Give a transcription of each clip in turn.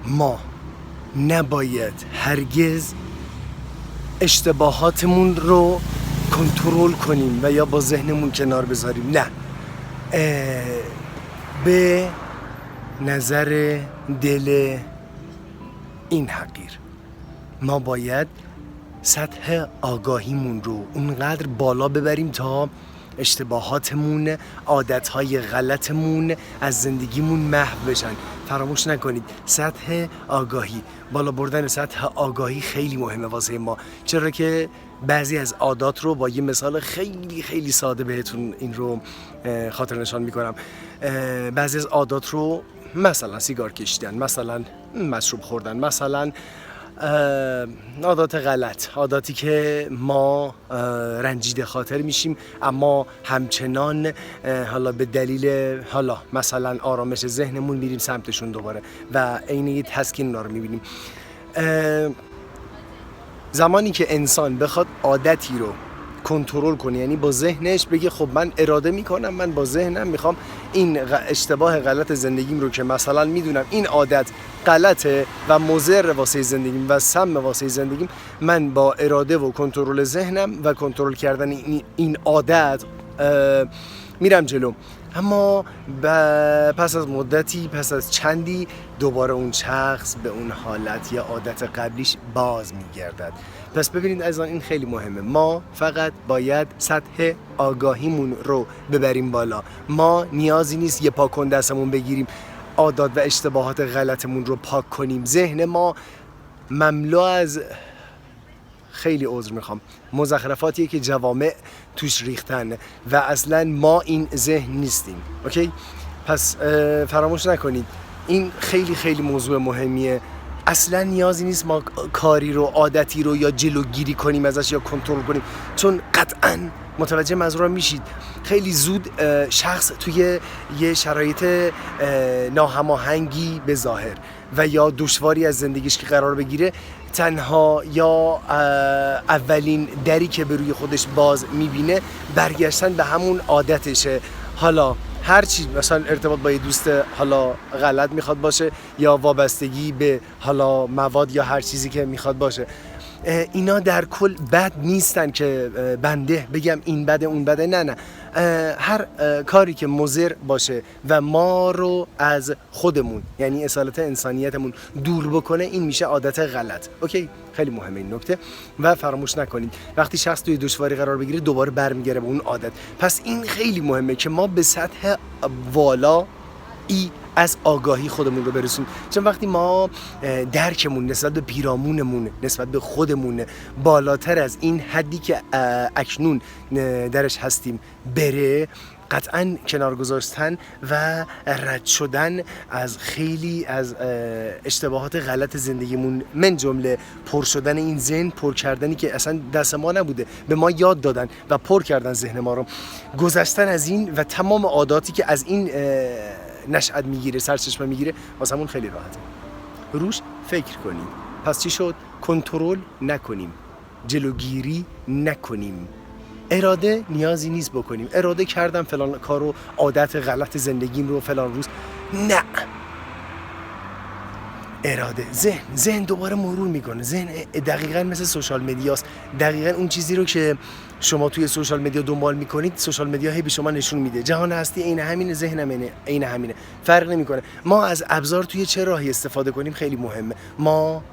ما نباید هرگز اشتباهاتمون رو کنترل کنیم و یا با ذهنمون کنار بذاریم. نه، به نظر دل این حقیر ما باید سطح آگاهیمون رو اونقدر بالا ببریم تا اشتباهاتمون، عادتهای غلطمون از زندگیمون محو بشن. فراموش نکنید سطح آگاهی، بالا بردن سطح آگاهی خیلی مهمه واسه ما، چرا که بعضی از عادات رو با یه مثال خیلی خیلی ساده بهتون این رو خاطر نشان میکنم. بعضی از عادات رو، مثلا سیگار کشیدن، مثلا مشروب خوردن، مثلا عادات غلط، عاداتی که ما رنجیده خاطر میشیم اما همچنان حالا به دلیل حالا مثلا آرامش ذهنمون میریم سمتشون دوباره و عین یه تسکین اونا رو میبینیم. زمانی که انسان بخواد عادتی رو کنترل کنه، یعنی با ذهنش بگه خب من اراده میکنم، من با ذهنم میخوام این اشتباه غلط زندگیم رو که مثلا میدونم این عادت غلطه و مضر واسه زندگیم و سم واسه زندگیم، من با اراده و کنترل ذهنم و کنترل کردن این عادت میرم جلو. اما پس از مدتی، پس از چندی، دوباره اون شخص به اون حالت یا عادت قبلیش باز میگردد. پس ببینید عزیزان این خیلی مهمه، ما فقط باید سطح آگاهیمون رو ببریم بالا. ما نیازی نیست یه پاکن دستمون بگیریم عادات و اشتباهات غلطمون رو پاک کنیم. ذهن ما مملو از، خیلی عذر میخوام، مزخرفاتیه که جوامع توش ریختن و اصلا ما این ذهن نیستیم. اوکی؟ پس فراموش نکنید این خیلی خیلی موضوع مهمیه. اصلا نیازی نیست ما کاری رو، عادتی رو یا جلوگیری کنیم ازش یا کنترل کنیم، چون قطعاً متوجه منظورم میشید خیلی زود شخص توی یه شرایط ناهماهنگی به ظاهر و یا دشواری از زندگیش که قرار بگیره، تنها یا اولین دری که به روی خودش باز میبینه برگشتن به همون عادتشه. حالا هر چی، مثلا ارتباط با یه دوست حالا غلط میخواد باشه یا وابستگی به حالا مواد یا هر چیزی که میخواد باشه، اینا در کل بد نیستن که بنده بگم این بده اون بده. نه، هر کاری که مضر باشه و ما رو از خودمون، یعنی اصالت انسانیتمون دور بکنه، این میشه عادت غلط. اوکی؟ خیلی مهمه این نکته. و فراموش نکنید وقتی شخص توی دشواری قرار بگیره دوباره برمیگره به اون عادت. پس این خیلی مهمه که ما به سطح والا از آگاهی خودمون رو برسونیم، چون وقتی ما درکمون نسبت به پیرامونمون، نسبت به خودمون بالاتر از این حدی که اکنون درش هستیم بره، قطعاً کنار گذاشتن و رد شدن از خیلی از اشتباهات غلط زندگیمون، من جمله پر شدن این ذهن، پر کردنی که اصلا دست ما نبوده، به ما یاد دادن و پر کردن ذهن ما رو، گذشتن از این و تمام عاداتی که از این نشأت میگیره، سرچشمه میگیره، واسمون خیلی راحته. روش فکر کنیم. پس چی شد؟ کنترل نکنیم، جلوگیری نکنیم. اراده نیازی نیست بکنیم. اراده کردم فلان کارو، عادت غلط زندگیم رو فلان روز، نه. اراده، ذهن دوباره مرور میکنه. ذهن دقیقاً مثل سوشال مدیاست. دقیقاً اون چیزی رو که شما توی سوشال مدیا دنبال میکنید، سوشال مدیا هی به شما نشون میده. جهان هستی عین همینه، ذهنم عین همینه، فرق نمیکنه. ما از ابزار توی چه راهی استفاده کنیم خیلی مهمه. ما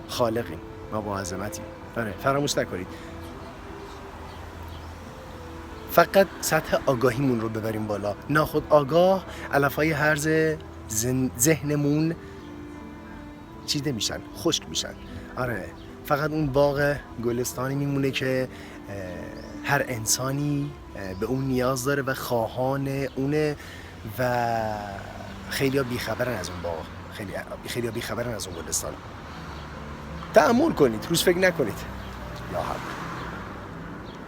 خالقیم، ما با عظمتیم. فراموش نکنید فقط سطح آگاهیمون رو ببریم بالا. ناخود آگاه علفهای هرز ذهنمون چیده میشن، خشک میشن. آره، فقط اون باغ گلستانی میمونه که هر انسانی به اون نیاز داره و خواهان اونه و خیلی ها بیخبرن از اون باغ، خیلی ها بیخبرن از اون گلستان. تأمل کنید، روش فکر نکنید. یا حق.